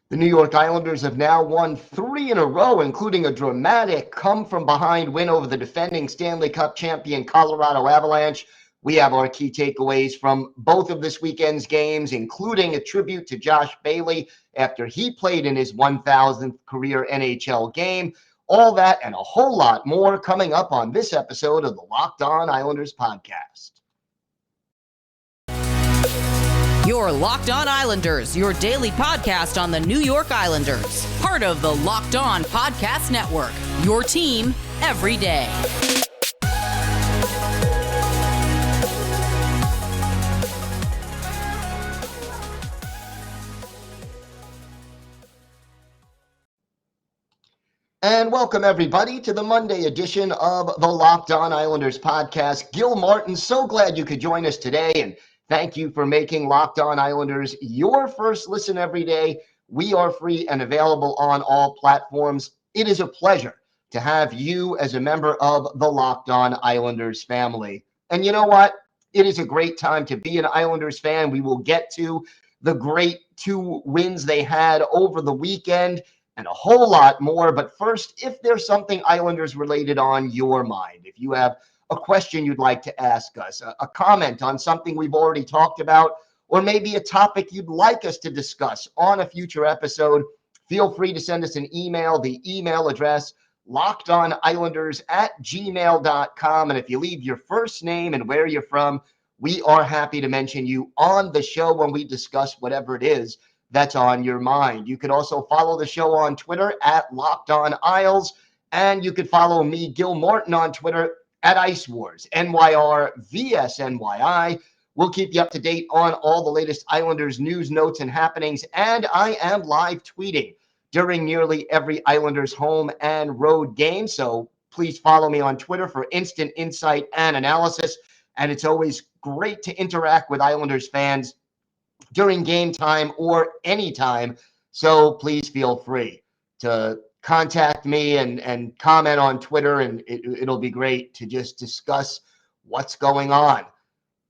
The New York Islanders have now won 3 in a row, including a dramatic come-from-behind win over the defending Stanley Cup champion Colorado Avalanche. We have our key takeaways from both of this weekend's games, including a tribute to Josh Bailey after he played in his 1,000th career NHL game. All that and a whole lot more coming up on this episode of the Locked On Islanders podcast. Your Locked On Islanders, your daily podcast on the New York Islanders. Part of the Locked On Podcast Network, your team every day. And welcome, everybody, to the Monday edition of the Locked On Islanders podcast. Gil Martin, so glad you could join us today, and thank you for making Locked On Islanders your first listen every day. We are free and available on all platforms. It is a pleasure to have you as a member of the Locked On Islanders family. And you know what? It is a great time to be an Islanders fan. We will get to the great 2 wins they had over the weekend and a whole lot more. But first, if there's something Islanders related on your mind, if you have a question you'd like to ask us, a comment on something we've already talked about, or maybe a topic you'd like us to discuss on a future episode, feel free to send us an email. The email address, lockedonislanders@gmail.com. And if you leave your first name and where you're from, we are happy to mention you on the show when we discuss whatever it is that's on your mind. You could also follow the show on Twitter at Locked On Isles, and you could follow me, Gil Martin, on Twitter at Ice Wars, NYRVSNYI. We'll keep you up to date on all the latest Islanders news, notes, and happenings, and I am live tweeting during nearly every Islanders home and road game, so please follow me on Twitter for instant insight and analysis, and it's always great to interact with Islanders fans during game time or any time. So please feel free to contact me and comment on Twitter, and it'll be great to just discuss what's going on.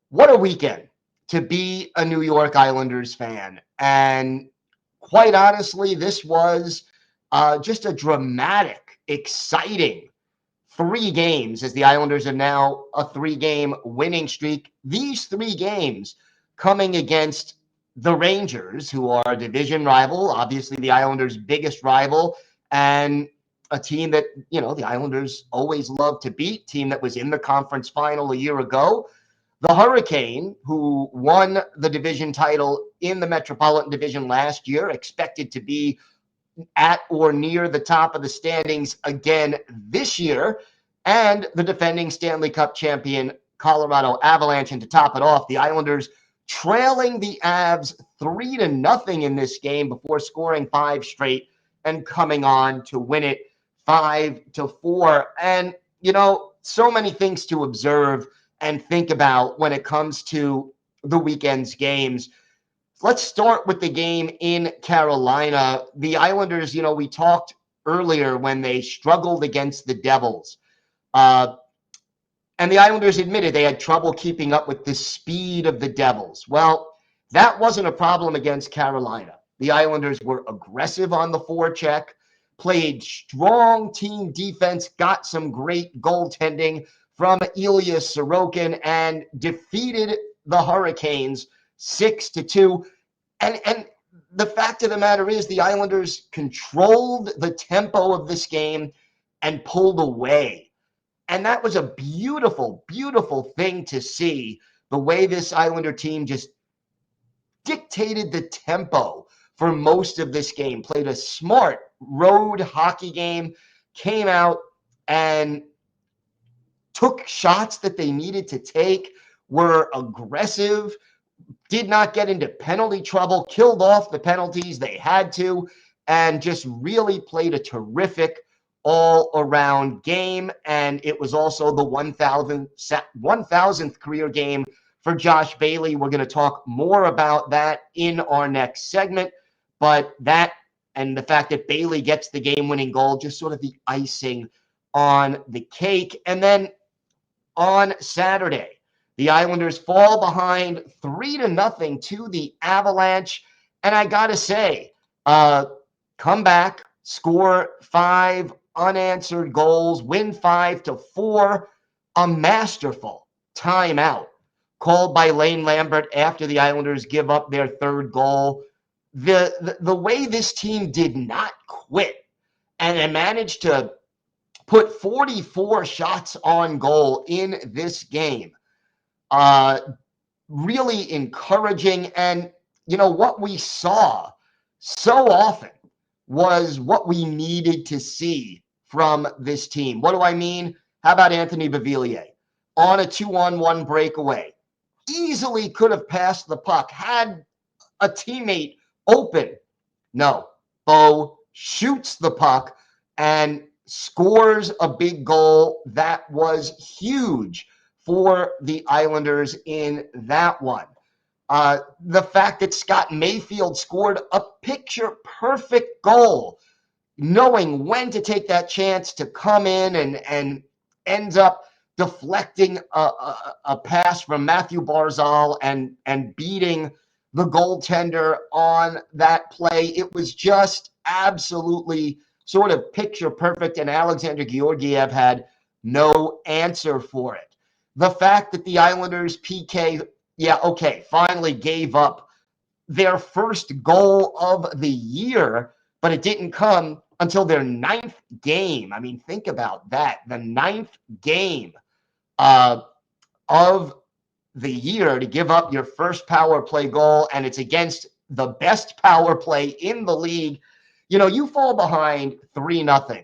What a weekend to be a New York Islanders fan. And quite honestly, this was just a dramatic, exciting 3 games, as the Islanders have now a 3-game winning streak. These 3 games coming against the Rangers, who are a division rival, obviously the Islanders' biggest rival, and a team that, you know, the Islanders always love to beat, team that was in the conference final a year ago. The Hurricane, who won the division title in the Metropolitan Division last year, expected to be at or near the top of the standings again this year, and the defending Stanley Cup champion Colorado Avalanche. And to top it off, the Islanders trailing the Avs 3-0 in this game before scoring 5 straight and coming on to win it 5-4. And, you know, so many things to observe and think about when it comes to the weekend's games. Let's start with the game in Carolina. The Islanders, you know, we talked earlier when they struggled against the Devils. And the Islanders admitted they had trouble keeping up with the speed of the Devils. Well, that wasn't a problem against Carolina. The Islanders were aggressive on the forecheck, played strong team defense, got some great goaltending from Ilya Sorokin, and defeated the Hurricanes 6-2. And the fact of the matter is the Islanders controlled the tempo of this game and pulled away. And that was a beautiful, beautiful thing to see, the way this Islander team just dictated the tempo for most of this game, played a smart road hockey game, came out and took shots that they needed to take, were aggressive, did not get into penalty trouble, killed off the penalties they had to, and just really played a terrific all-around game. And it was also the 1,000th career game for Josh Bailey. We're going to talk more about that in our next segment. But that and the fact that Bailey gets the game-winning goal, just sort of the icing on the cake. And then on Saturday, the Islanders fall behind 3-0 to the Avalanche. And I got to say, Come back, score 5 unanswered goals, win 5-4. A masterful timeout called by Lane Lambert after the Islanders give up their third goal. The way this team did not quit and managed to put 44 shots on goal in this game. Really encouraging. And, what we saw so often was what we needed to see from this team. What do I mean? How about Anthony Beauvillier on a 2-on-1 breakaway? Easily could have passed the puck, had a teammate open. No, Bo shoots the puck and scores a big goal that was huge for the Islanders in that one. The fact that Scott Mayfield scored a picture-perfect goal, knowing when to take that chance to come in and ends up deflecting a pass from Matthew Barzal and beating the goaltender on that play. It was just absolutely sort of picture perfect, and Alexander Georgiev had no answer for it. The fact that the Islanders PK, finally gave up their first goal of the year, but it didn't come until their 9th game. I mean, think about that. The 9th game of the year to give up your first power play goal, and it's against the best power play in the league. You fall behind 3-0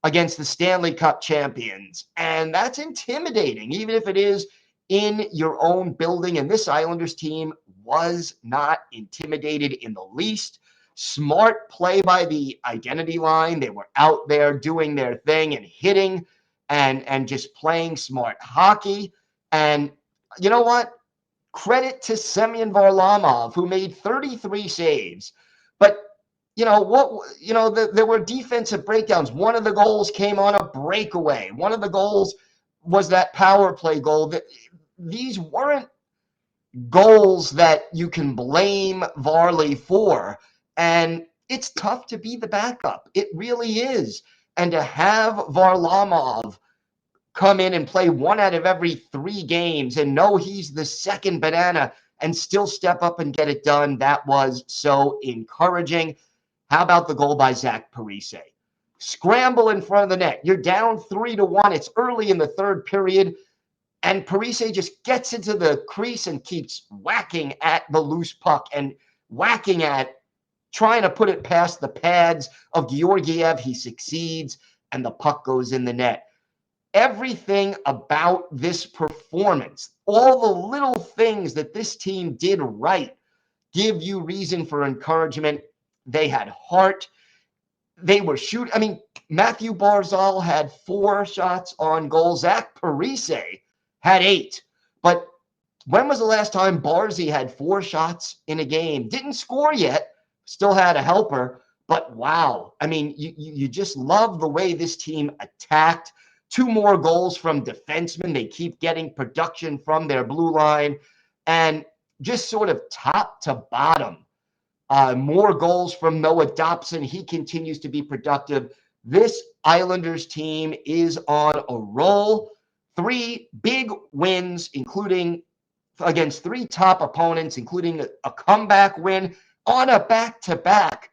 against the Stanley Cup champions, and that's intimidating, even if it is in your own building. And this Islanders team was not intimidated in the least. Smart play by the identity line. They were out there doing their thing and hitting and just playing smart hockey. And you know what? Credit to Semyon Varlamov, who made 33 saves. But there were defensive breakdowns. One of the goals came on a breakaway. One of the goals was that power play goal. These weren't goals that you can blame Varley for. And it's tough to be the backup. It really is. And to have Varlamov come in and play 1 out of every 3 games and know he's the second banana and still step up and get it done, that was so encouraging. How about the goal by Zach Parise? Scramble in front of the net. You're down 3-1. It's early in the third period. And Parise just gets into the crease and keeps whacking at the loose puck and whacking at, trying to put it past the pads of Georgiev. He succeeds, and the puck goes in the net. Everything about this performance, all the little things that this team did right, give you reason for encouragement. They had heart. They were shooting. I mean, Matthew Barzal had 4 shots on goal. Zach Parise had 8. But when was the last time Barzy had 4 shots in a game? Didn't score yet. Still had a helper. But wow. I mean, you just love the way this team attacked. 2 more goals from defensemen. They keep getting production from their blue line. And just sort of top to bottom, more goals from Noah Dobson. He continues to be productive. This Islanders team is on a roll. 3 big wins, including against 3 top opponents, including a comeback win on a back-to-back.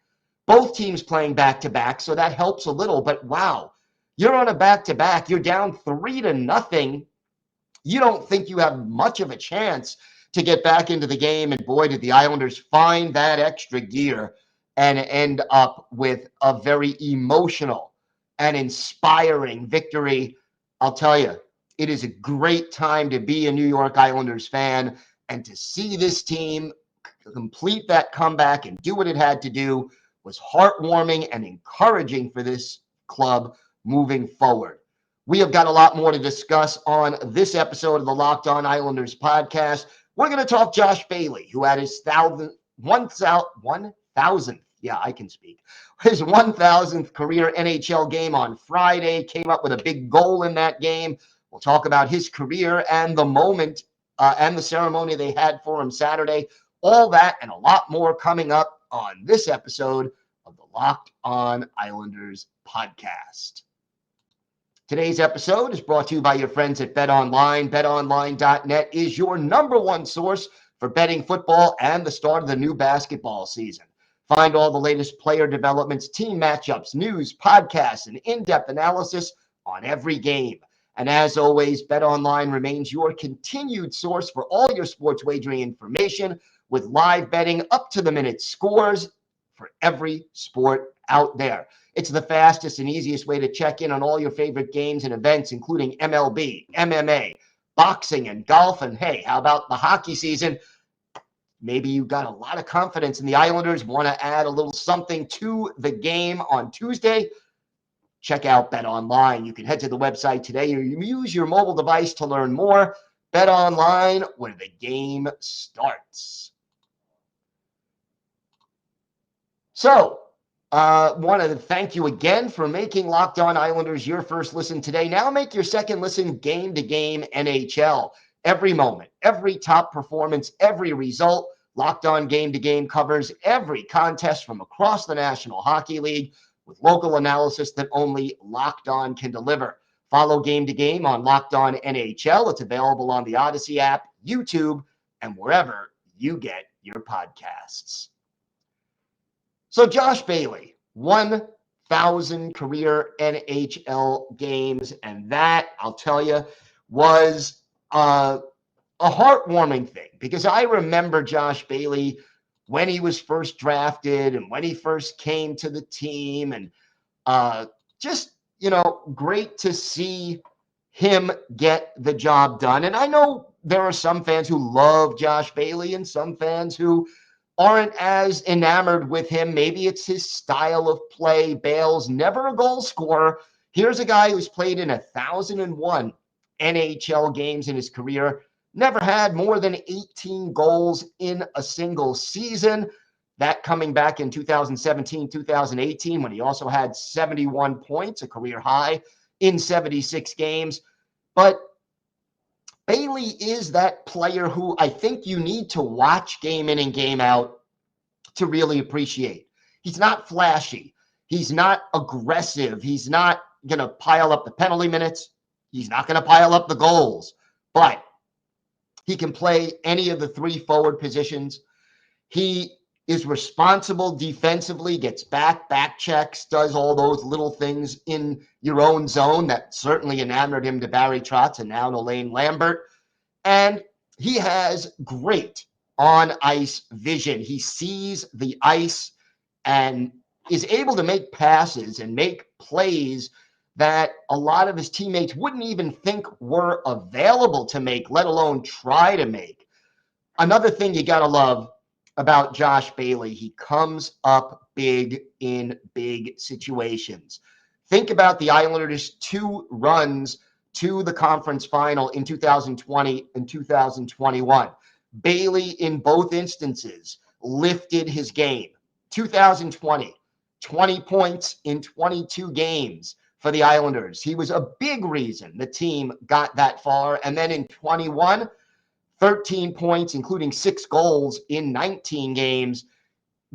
Both teams playing back-to-back, so that helps a little. But wow, you're on a back-to-back. You're down 3-0. You don't think you have much of a chance to get back into the game. And boy, did the Islanders find that extra gear and end up with a very emotional and inspiring victory. I'll tell you, it is a great time to be a New York Islanders fan, and to see this team complete that comeback and do what it had to do was heartwarming and encouraging for this club moving forward. We have got a lot more to discuss on this episode of the Locked On Islanders podcast. We're going to talk Josh Bailey, who had his 1,000th, yeah, I can speak, his 1,000th career NHL game on Friday, came up with a big goal in that game. We'll talk about his career and the moment and the ceremony they had for him Saturday. All that and a lot more coming up on this episode Locked On Islanders podcast. Today's episode is brought to you by your friends at BetOnline. BetOnline.net is your number one source for betting football and the start of the new basketball season. Find all the latest player developments, team matchups, news, podcasts, and in-depth analysis on every game. And as always, BetOnline remains your continued source for all your sports wagering information with live betting, up-to-the-minute scores for every sport out there. It's the fastest and easiest way to check in on all your favorite games and events, including MLB, MMA, boxing, and golf. And hey, how about the hockey season? Maybe you got a lot of confidence in the Islanders, want to add a little something to the game on Tuesday. Check out BetOnline. You can head to the website today or use your mobile device to learn more. BetOnline, where the game starts. So, want to thank you again for making Locked On Islanders your first listen today. Now make your second listen game-to-game NHL. Every moment, every top performance, every result. Locked On Game-to-Game covers every contest from across the National Hockey League with local analysis that only Locked On can deliver. Follow Game-to-Game on Locked On NHL. It's available on the Odyssey app, YouTube, and wherever you get your podcasts. So Josh Bailey, 1,000 career NHL games, and that, I'll tell you, was a heartwarming thing because I remember Josh Bailey when he was first drafted and when he first came to the team, and just, great to see him get the job done. And I know there are some fans who love Josh Bailey and some fans who aren't as enamored with him. Maybe it's his style of play. Bale's never a goal scorer. Here's a guy who's played in 1,001 NHL games in his career, never had more than 18 goals in a single season. That coming back in 2017, 2018, when he also had 71 points, a career high in 76 games. But Bailey is that player who I think you need to watch game in and game out to really appreciate. He's not flashy. He's not aggressive. He's not going to pile up the penalty minutes. He's not going to pile up the goals. But he can play any of the three forward positions. He is responsible defensively, gets back checks, does all those little things in your own zone that certainly enamored him to Barry Trotz and now to Lane Lambert. And he has great on-ice vision. He sees the ice and is able to make passes and make plays that a lot of his teammates wouldn't even think were available to make, let alone try to make. Another thing you got to love about Josh Bailey, he comes up big in big situations. Think about the Islanders' two runs to the conference final in 2020 and 2021. Bailey, in both instances, lifted his game. 2020, 20 points in 22 games for the Islanders. He was a big reason the team got that far. And then in 21, 13 points, including 6 goals in 19 games.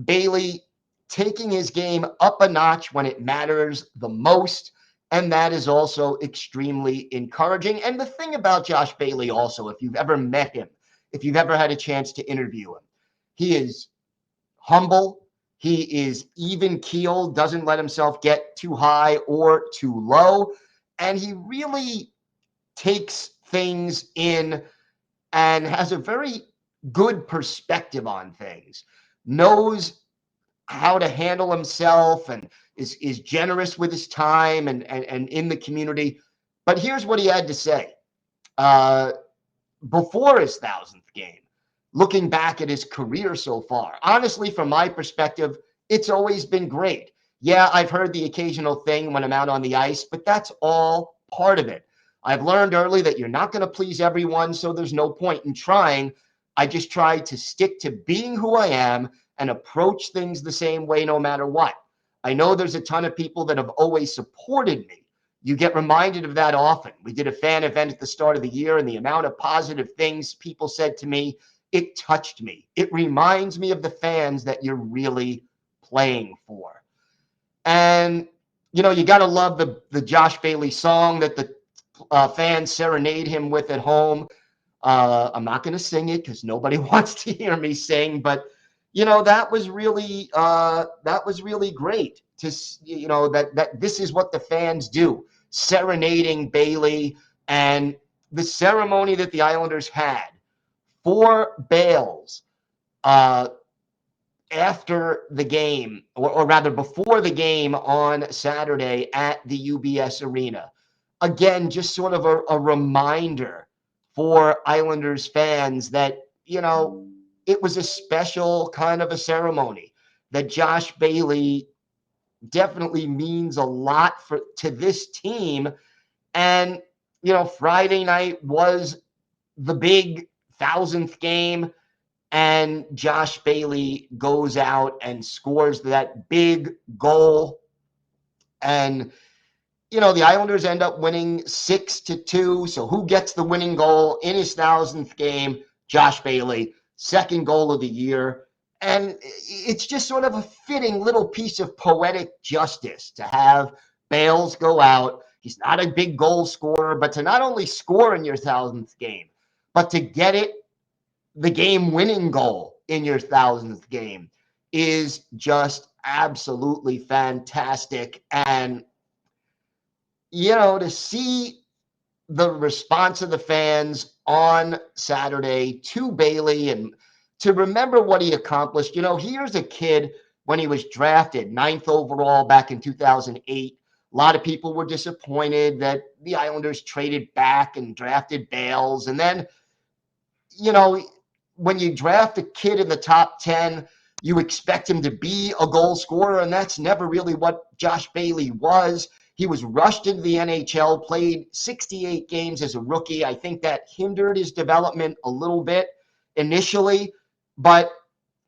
Bailey taking his game up a notch when it matters the most, and that is also extremely encouraging. And the thing about Josh Bailey also, if you've ever met him, if you've ever had a chance to interview him, he is humble, he is even-keeled, doesn't let himself get too high or too low, and he really takes things in and has a very good perspective on things, knows how to handle himself, and is generous with his time and in the community. But here's what he had to say before his 1,000th game, looking back at his career so far. Honestly, from my perspective, it's always been great. Yeah, I've heard the occasional thing when I'm out on the ice, but that's all part of it. I've learned early that you're not going to please everyone, so there's no point in trying. I just try to stick to being who I am and approach things the same way no matter what. I know there's a ton of people that have always supported me. You get reminded of that often. We did a fan event at the start of the year, and the amount of positive things people said to me, it touched me. It reminds me of the fans that you're really playing for. And, you got to love the Josh Bailey song that the fans serenade him with at home. I'm not going to sing it because nobody wants to hear me sing, but that was really great to that this is what the fans do, serenading Bailey. And the ceremony that the Islanders had for Bales uh, after the game, or rather before the game on Saturday at the UBS Arena. Again, just sort of a reminder for Islanders fans that, it was a special kind of a ceremony, that Josh Bailey definitely means a lot to this team. And, Friday night was the big 1,000th game, and Josh Bailey goes out and scores that big goal. And, the Islanders end up winning 6-2. So who gets the winning goal in his 1,000th game? Josh Bailey, second goal of the year. And it's just sort of a fitting little piece of poetic justice to have Bales go out. He's not a big goal scorer, but to not only score in your 1,000th game, but to get the game-winning goal in your 1,000th game is just absolutely fantastic. And, to see the response of the fans on Saturday to Bailey and to remember what he accomplished. Here's a kid when he was drafted 9th overall back in 2008. A lot of people were disappointed that the Islanders traded back and drafted Bales. And then, when you draft a kid in the top 10, you expect him to be a goal scorer, and that's never really what Josh Bailey was. He was rushed into the NHL, played 68 games as a rookie. I think that hindered his development a little bit initially, but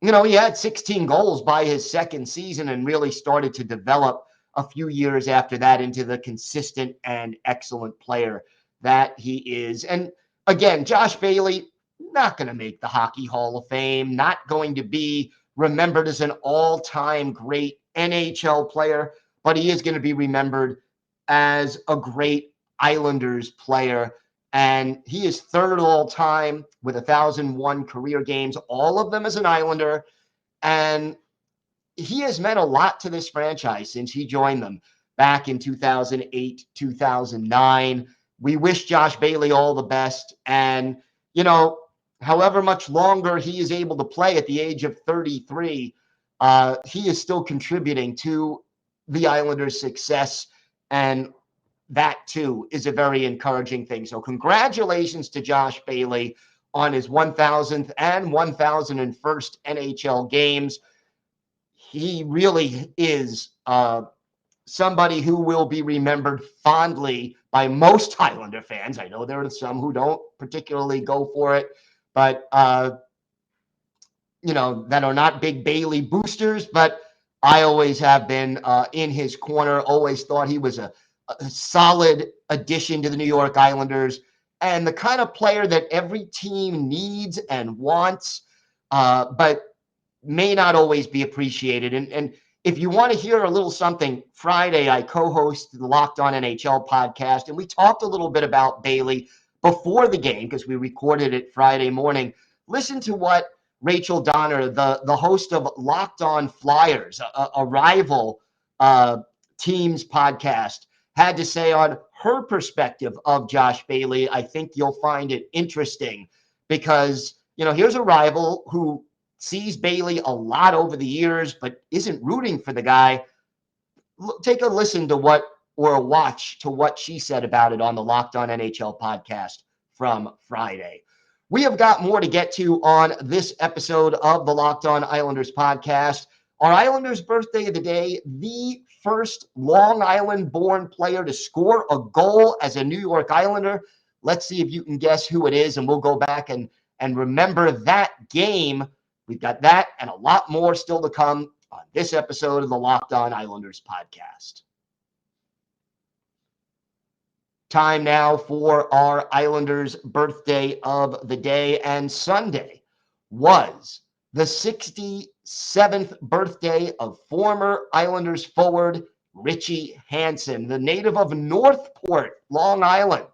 he had 16 goals by his second season and really started to develop a few years after that into the consistent and excellent player that he is. And again, Josh Bailey, not going to make the Hockey Hall of Fame, not going to be remembered as an all-time great NHL player, but he is going to be remembered as a great Islanders player. And he is third all time with 1,001 career games, all of them as an Islander. And he has meant a lot to this franchise since he joined them back in 2008, 2009. We wish Josh Bailey all the best. And, however much longer he is able to play at the age of 33, he is still contributing to the Islanders' success. And that, too, is a very encouraging thing. So congratulations to Josh Bailey on his 1,000th and 1,001st NHL games. He really is somebody who will be remembered fondly by most Islander fans. I know there are some who don't particularly go for it, but that are not big Bailey boosters. But I always have been in his corner. Always thought he was a solid addition to the New York Islanders and the kind of player that every team needs and wants, but may not always be appreciated. And if you want to hear a little something, Friday I co-host the Locked On NHL podcast, and we talked a little bit about Bailey before the game because we recorded it Friday morning. Listen to what Rachel Donner, the host of Locked On Flyers, a rival team's podcast, had to say on her perspective of Josh Bailey. I think you'll find it interesting because, here's a rival who sees Bailey a lot over the years, but isn't rooting for the guy. Take a listen to a watch to what she said about it on the Locked On NHL podcast from Friday. We have got more to get to on this episode of the Locked On Islanders podcast. Our Islanders birthday of the day, the first Long Island-born player to score a goal as a New York Islander. Let's see if you can guess who it is, and we'll go back and remember that game. We've got that and a lot more still to come on this episode of the Locked On Islanders podcast. Time now for our Islanders birthday of the day. And Sunday was the 67th birthday of former Islanders forward Richie Hansen, the native of Northport, Long Island.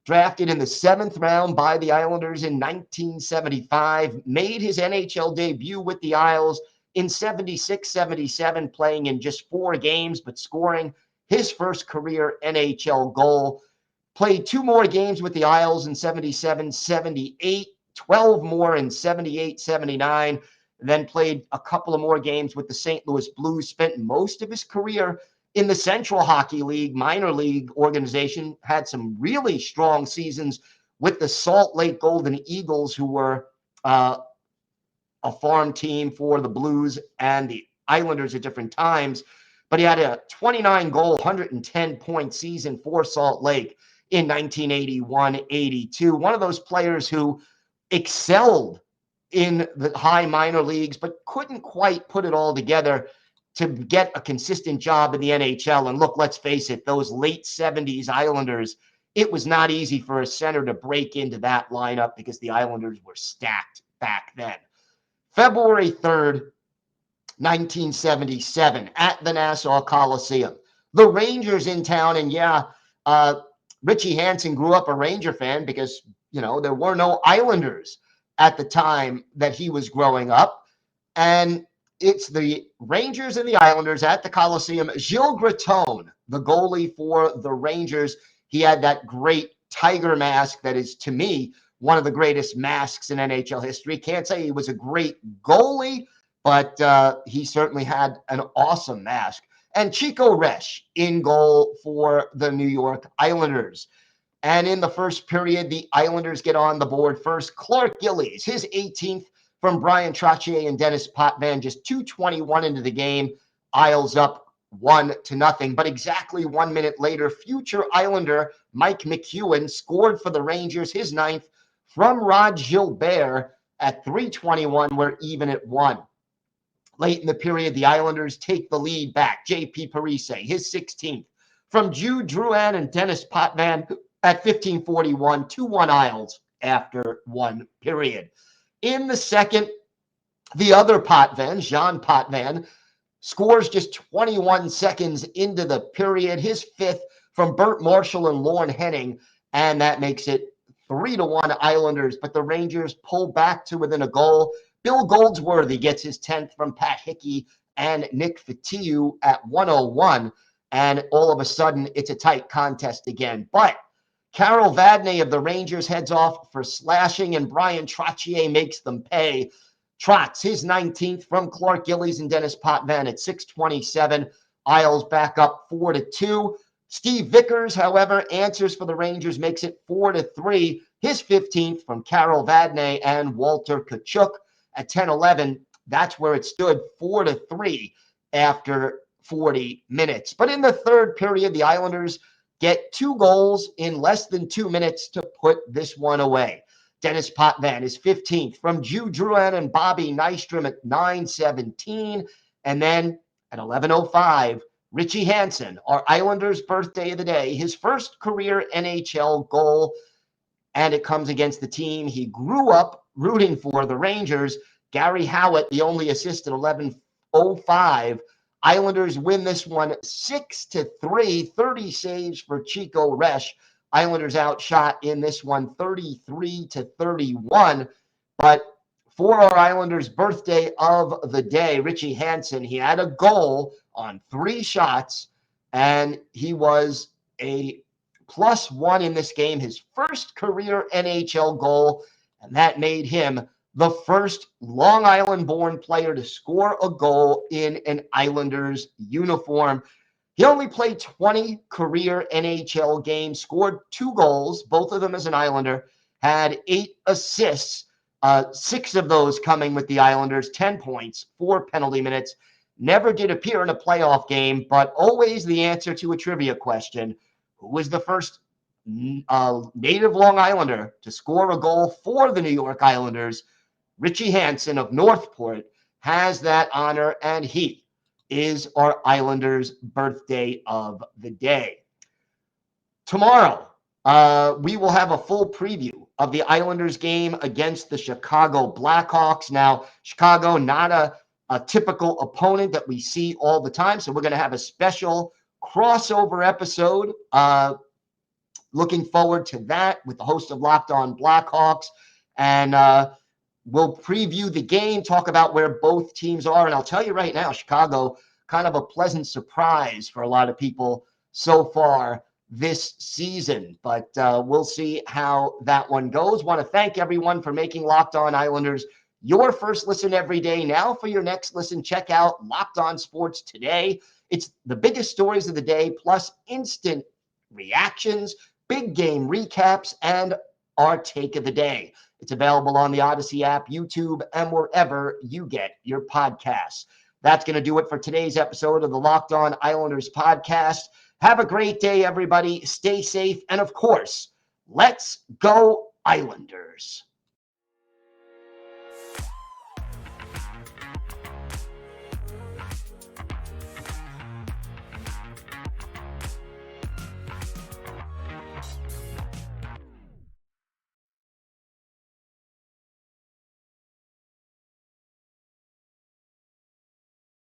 Drafted in the 7th round by the Islanders in 1975, made his NHL debut with the Isles in 76-77, playing in just 4 games, but scoring his first career NHL goal. Played 2 more games with the Isles in 77-78, 12 more in 78-79, then played a couple of more games with the St. Louis Blues, spent most of his career in the Central Hockey League, minor league organization, had some really strong seasons with the Salt Lake Golden Eagles, who were a farm team for the Blues and the Islanders at different times. But he had a 29-goal, 110-point season for Salt Lake in 1981-82. One of those players who excelled in the high minor leagues, but couldn't quite put it all together to get a consistent job in the NHL. And look, let's face it, those late 70s Islanders, it was not easy for a center to break into that lineup because the Islanders were stacked back then. February 3rd, 1977, at the Nassau Coliseum. The Rangers in town, and Richie Hansen grew up a Ranger fan because, there were no Islanders at the time that he was growing up. And it's the Rangers and the Islanders at the Coliseum. Gil Martin, the goalie for the Rangers, he had that great tiger mask that is, to me, one of the greatest masks in NHL history. Can't say he was a great goalie, but he certainly had an awesome mask. And Chico Resch in goal for the New York Islanders. And in the first period, the Islanders get on the board first. Clark Gillies, his 18th from Brian Trottier and Dennis Potvin, just 2:21 into the game. Isles up 1-0. But exactly 1 minute later, future Islander Mike McEwen scored for the Rangers, his 9th, from Rod Gilbert at 3:21. We're even at 1. Late in the period, the Islanders take the lead back. J.P. Parise, his 16th, from Jude Drouin and Dennis Potvin at 15:41, 2-1 Isles after 1 period. In the second, the other Potvin, Jean Potvin, scores just 21 seconds into the period, his 5th from Bert Marshall and Lorne Henning, and that makes it 3-1 Islanders, but the Rangers pull back to within a goal. Bill Goldsworthy gets his 10th from Pat Hickey and Nick Fotiu at 1:01, and all of a sudden, it's a tight contest again. But Carol Vadnais of the Rangers heads off for slashing, and Brian Trottier makes them pay. Trotz, his 19th from Clark Gillies and Dennis Potvin at 6:27. Isles back up 4-2. Steve Vickers, however, answers for the Rangers, makes it 4-3. His 15th from Carol Vadnais and Walter Tkachuk at 10:11. That's where it stood, 4-3 after 40 minutes. But in the third period, the Islanders get 2 goals in less than 2 minutes to put this one away. Dennis Potvin is 15th from Jude Drouin and Bobby Nystrom at 9:17. And then at 11:05, Richie Hansen, our Islanders' birthday of the day, his first career NHL goal. And it comes against the team he grew up rooting for, the Rangers. Gary Howitt, the only assist at 11:05. Islanders win this one 6-3, 30 saves for Chico Resch. Islanders outshot in this one 33-31. But for our Islanders' birthday of the day, Richie Hansen, he had a goal on 3 shots, and he was a +1 in this game, his first career NHL goal, and that made him the first Long Island-born player to score a goal in an Islanders uniform. He only played 20 career NHL games, scored 2 goals, both of them as an Islander, had 8 assists, 6 of those coming with the Islanders, 10 points, 4 penalty minutes. Never did appear in a playoff game, but always the answer to a trivia question. Who was the first native Long Islander to score a goal for the New York Islanders? Richie Hansen of Northport has that honor, and he is our Islanders' birthday of the day. Tomorrow, we will have a full preview of the Islanders game against the Chicago Blackhawks. Now, Chicago, not a typical opponent that we see all the time. So we're going to have a special crossover episode. Looking forward to that with the host of Locked On Blackhawks. And we'll preview the game, talk about where both teams are. And I'll tell you right now, Chicago, kind of a pleasant surprise for a lot of people so far this season. But we'll see how that one goes. Want to thank everyone for making Locked On Islanders your first listen every day. Now for your next listen, check out Locked On Sports Today. It's the biggest stories of the day, plus instant reactions, big game recaps, and our take of the day. It's available on the Odyssey app, YouTube, and wherever you get your podcasts. That's going to do it for today's episode of the Locked On Islanders podcast. Have a great day, everybody. Stay safe. And of course, let's go Islanders.